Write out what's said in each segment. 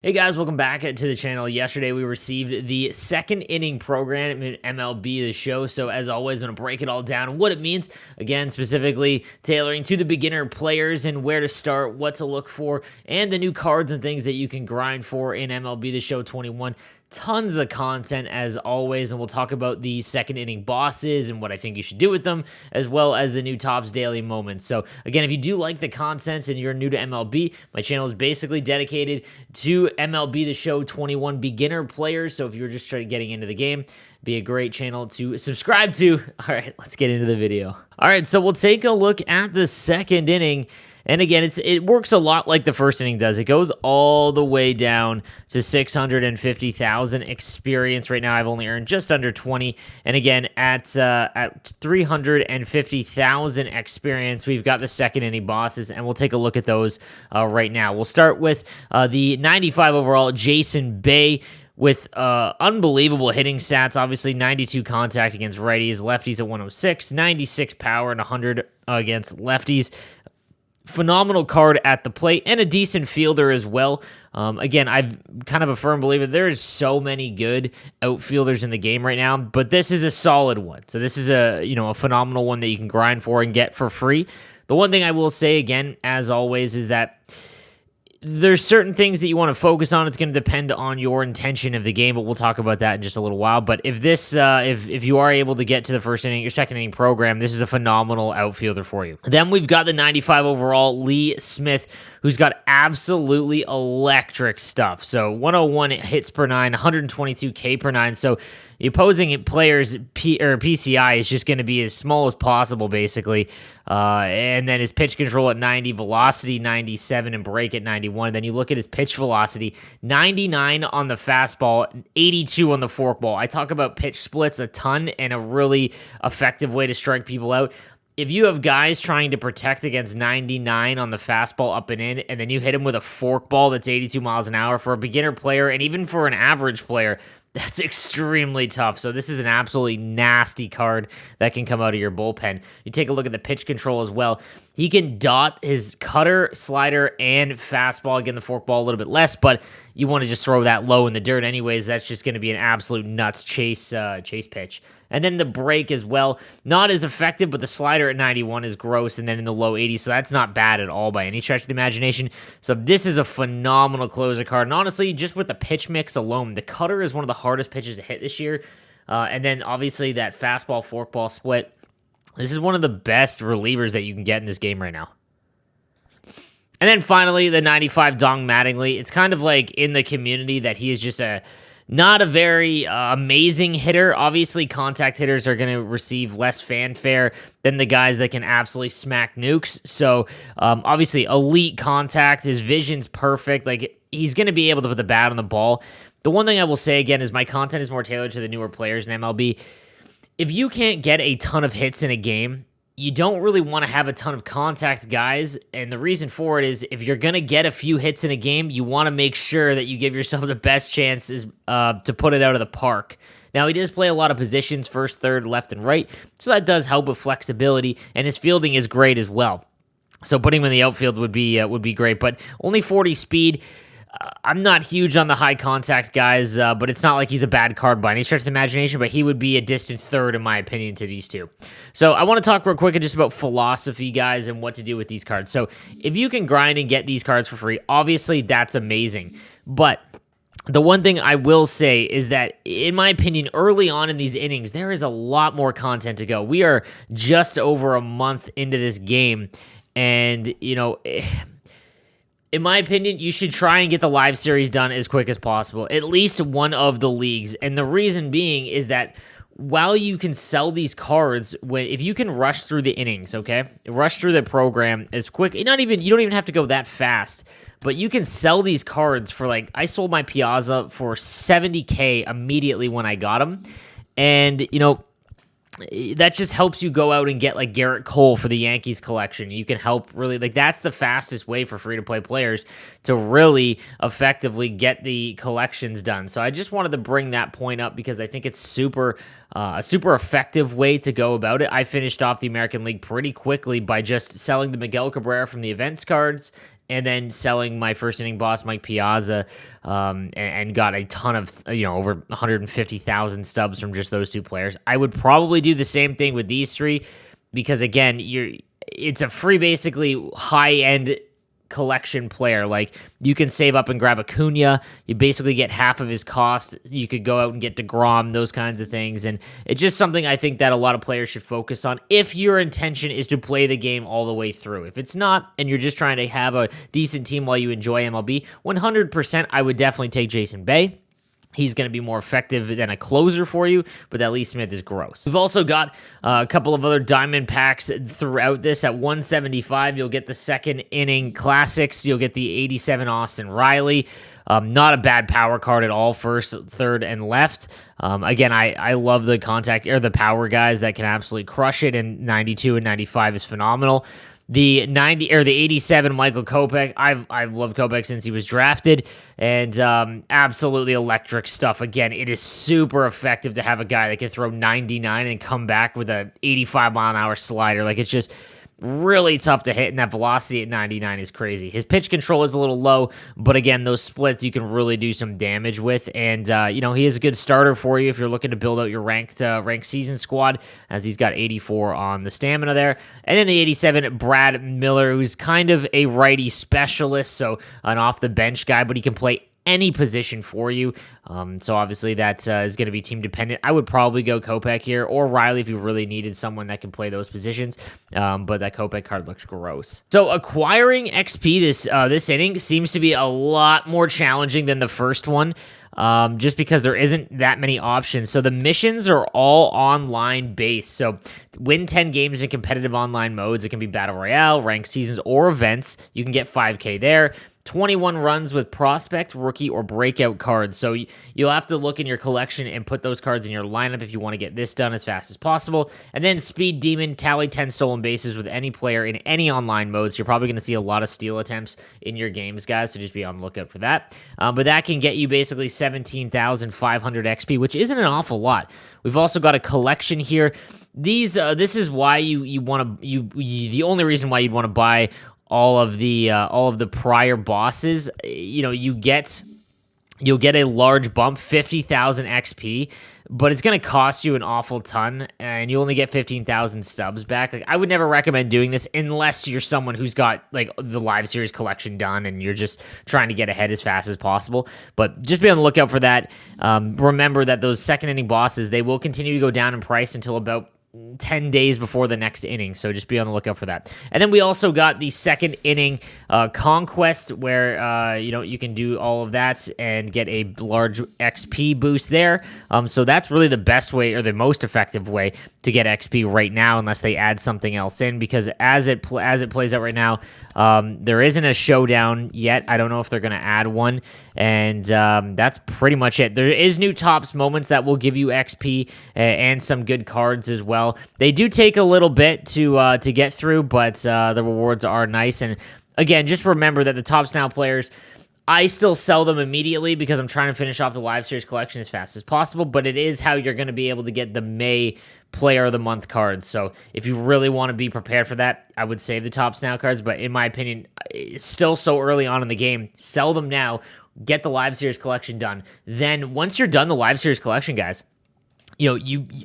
Hey guys, welcome back to the channel. Yesterday we received the second inning program in MLB the Show. So as always, I'm going to break it all down and what it means. Again, specifically tailoring to the beginner players and where to start, what to look for, and the new cards and things that you can grind for in MLB the Show 21. Tons of content as always, and we'll talk about the second inning bosses and what I think you should do with them, as well as the new Topps Daily Moments. So again, if you do like the content and you're new to MLB, my channel is basically dedicated to MLB the Show 21 beginner players. So if you're just getting into the game, be a great channel to subscribe to. All right, let's get into the video. All right, so we'll take a look at the second inning. And again, it works a lot like the first inning does. It goes all the way down to 650,000 experience. Right now, I've only earned just under 20. And again, at 350,000 experience, we've got the second inning bosses, and we'll take a look at those right now. We'll start with the 95 overall Jason Bay, with unbelievable hitting stats. Obviously, 92 contact against righties, lefties at 106, 96 power, and 100 against lefties. Phenomenal card at the plate and a decent fielder as well. Again, I'm kind of a firm believer there's so many good outfielders in the game right now, but this is a solid one. So this is a phenomenal one that you can grind for and get for free. The one thing I will say again, as always, is that there's certain things that you want to focus on. It's going to depend on your intention of the game, but we'll talk about that in just a little while. But if this, if you are able to get to the first inning, your second inning program, this is a phenomenal outfielder for you. Then we've got the 95 overall Lee Smith, who's got absolutely electric stuff. So 101 hits per nine, 122 K per nine. So the opposing player's PCI is just going to be as small as possible, basically. And then his pitch control at 90, velocity 97, and break at 91. And then you look at his pitch velocity, 99 on the fastball, 82 on the forkball. I talk about pitch splits a ton and a really effective way to strike people out. If you have guys trying to protect against 99 on the fastball up and in, and then you hit him with a forkball that's 82 miles an hour, for a beginner player and even for an average player, that's extremely tough. So this is an absolutely nasty card that can come out of your bullpen. You take a look at the pitch control as well. He can dot his cutter, slider, and fastball. Again, the forkball a little bit less, but you want to just throw that low in the dirt anyways. That's just going to be an absolute nuts chase pitch. And then the break as well, not as effective, but the slider at 91 is gross, and then in the low 80s, so that's not bad at all by any stretch of the imagination. So this is a phenomenal closer card, and honestly, just with the pitch mix alone, the cutter is one of the hardest pitches to hit this year, and then obviously that fastball-forkball split. This is one of the best relievers that you can get in this game right now. And then finally, the 95 Dong Mattingly. It's kind of like in the community that he is just not a very amazing hitter. Obviously, contact hitters are going to receive less fanfare than the guys that can absolutely smack nukes. So, obviously, elite contact. His vision's perfect. Like, he's going to be able to put the bat on the ball. The one thing I will say, again, is my content is more tailored to the newer players in MLB. If you can't get a ton of hits in a game, you don't really want to have a ton of contact guys, and the reason for it is if you're going to get a few hits in a game, you want to make sure that you give yourself the best chances to put it out of the park. Now, he does play a lot of positions, first, third, left, and right, so that does help with flexibility, and his fielding is great as well. So putting him in the outfield would be great, but only 40 speed. I'm not huge on the high contact guys, but it's not like he's a bad card by any stretch of the imagination, but he would be a distant third, in my opinion, to these two. So I want to talk real quick just about philosophy, guys, and what to do with these cards. So if you can grind and get these cards for free, obviously that's amazing. But the one thing I will say is that, in my opinion, early on in these innings, there is a lot more content to go. We are just over a month into this game, and, in my opinion, you should try and get the live series done as quick as possible, at least one of the leagues. And the reason being is that while you can sell these cards, if you can rush through the innings, okay? Rush through the program as quick. You don't even have to go that fast, but you can sell these cards for, like, I sold my Piazza for $70K immediately when I got him. And, that just helps you go out and get like Garrett Cole for the Yankees collection. You can help really, like, that's the fastest way for free-to-play players to really effectively get the collections done. So I just wanted to bring that point up because I think it's a super effective way to go about it. I finished off the American League pretty quickly by just selling the Miguel Cabrera from the events cards and then selling my first inning boss, Mike Piazza, and got a ton of, over 150,000 stubs from just those two players. I would probably do the same thing with these three because, again, it's a free, basically high-end collection player. Like, you can save up and grab Acuna. You basically get half of his cost. You could go out and get DeGrom, those kinds of things. And it's just something I think that a lot of players should focus on if your intention is to play the game all the way through. If it's not, and you're just trying to have a decent team while you enjoy MLB, 100% I would definitely take Jason Bay. He's going to be more effective than a closer for you, but that Lee Smith is gross. We've also got a couple of other diamond packs throughout this. At 175, you'll get the second inning classics. You'll get the 87 Austin Riley. Not a bad power card at all, first, third, and left. Again, I love the contact or the power guys that can absolutely crush it, and 92 and 95 is phenomenal. The 87 Michael Kopech, I've loved Kopech since he was drafted, and absolutely electric stuff. Again, it is super effective to have a guy that can throw 99 and come back with a 85-mile-an-hour slider. Like, it's just really tough to hit, and that velocity at 99 is crazy. His pitch control is a little low, but again, those splits you can really do some damage with, and he is a good starter for you if you're looking to build out your ranked season squad, as he's got 84 on the stamina there. And then the 87 Brad Miller, who's kind of a righty specialist, so an off-the-bench guy, but he can play any position for you. So obviously that is going to be team dependent. I would probably go Kopech here or Riley if you really needed someone that can play those positions. But that Kopech card looks gross. So acquiring XP this inning seems to be a lot more challenging than the first one. Just because there isn't that many options. So the missions are all online based. So win 10 games in competitive online modes. It can be Battle Royale, ranked seasons, or events. You can get 5K there. 21 runs with prospect, rookie, or breakout cards. So you'll have to look in your collection and put those cards in your lineup if you want to get this done as fast as possible. And then Speed Demon, tally 10 stolen bases with any player in any online mode. So you're probably going to see a lot of steal attempts in your games, guys, so just be on the lookout for that. But that can get you basically 17,500 XP, which isn't an awful lot. We've also got a collection here. This is why you want to the only reason why you'd want to buy all of the prior bosses. You'll get a large bump, 50,000 XP, but it's going to cost you an awful ton, and you only get 15,000 stubs back. Like, I would never recommend doing this unless you're someone who's got like the live series collection done and you're just trying to get ahead as fast as possible. But just be on the lookout for that. Remember that those second inning bosses, they will continue to go down in price until about 10 days before the next inning, so just be on the lookout for that. And then we also got the second inning Conquest, where you can do all of that and get a large XP boost there. So that's really the best way, or the most effective way, to get XP right now, unless they add something else in, because as it plays out right now, there isn't a showdown yet. I don't know if they're going to add one, and that's pretty much it. There is new Tops moments that will give you XP and some good cards as well. They do take a little bit to get through, but the rewards are nice. And again, just remember that the Tops Now players, I still sell them immediately because I'm trying to finish off the live series collection as fast as possible, but it is how you're going to be able to get the May Player of the Month cards. So if you really want to be prepared for that, I would save the Tops Now cards, but in my opinion, it's still so early on in the game. Sell them now, get the live series collection done. Then once you're done the live series collection, guys,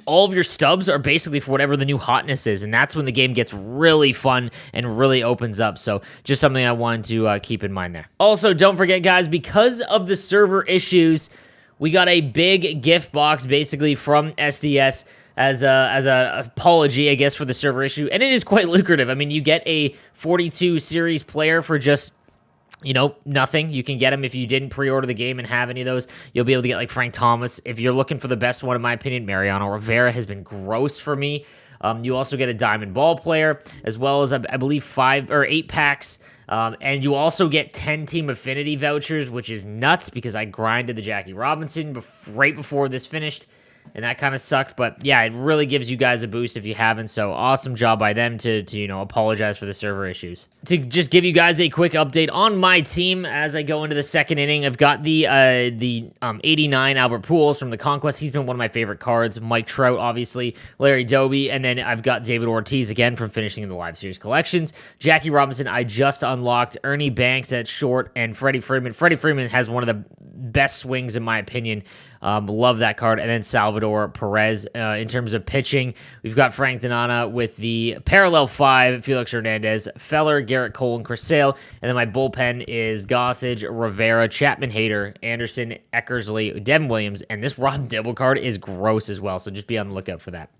all of your stubs are basically for whatever the new hotness is, and that's when the game gets really fun and really opens up. So just something I wanted to keep in mind there. Also, don't forget, guys, because of the server issues, we got a big gift box basically from SDS as a apology, I guess, for the server issue, and it is quite lucrative. I mean, you get a 42 series player for just nothing. You can get them if you didn't pre-order the game and have any of those. You'll be able to get like Frank Thomas. If you're looking for the best one, in my opinion, Mariano Rivera has been gross for me. You also get a Diamond Ball player, as well as, I believe, 5 or 8 packs. And you also get 10 Team Affinity vouchers, which is nuts because I grinded the Jackie Robinson right before this finished. and that kind of sucked. But yeah, it really gives you guys a boost if you haven't. So awesome job by them to apologize for the server issues. To just give you guys a quick update on my team as I go into the second inning, I've got the 89 Albert Pujols from the Conquest. He's been one of my favorite cards. Mike Trout, obviously, Larry Doby, and then I've got David Ortiz again from finishing in the live series collections. Jackie Robinson, I just unlocked. Ernie Banks at short, and Freddie Freeman. Freddie Freeman has one of the best swings in my opinion. Love that card. And then Salvador Perez. In terms of pitching, we've got Frank Donana with the parallel 5, Felix Hernandez, Feller, Garrett Cole, and Chris Sale. And then my bullpen is Gossage, Rivera, Chapman Hader, Anderson, Eckersley, Devin Williams. And this Rod Dibble card is gross as well, so just be on the lookout for that.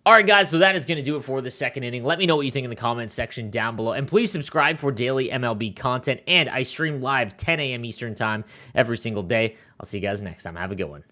All right, guys, so that is going to do it for the second inning. Let me know what you think in the comments section down below. And please subscribe for daily MLB content. And I stream live 10 a.m. Eastern Time every single day. I'll see you guys next time. Have a good one.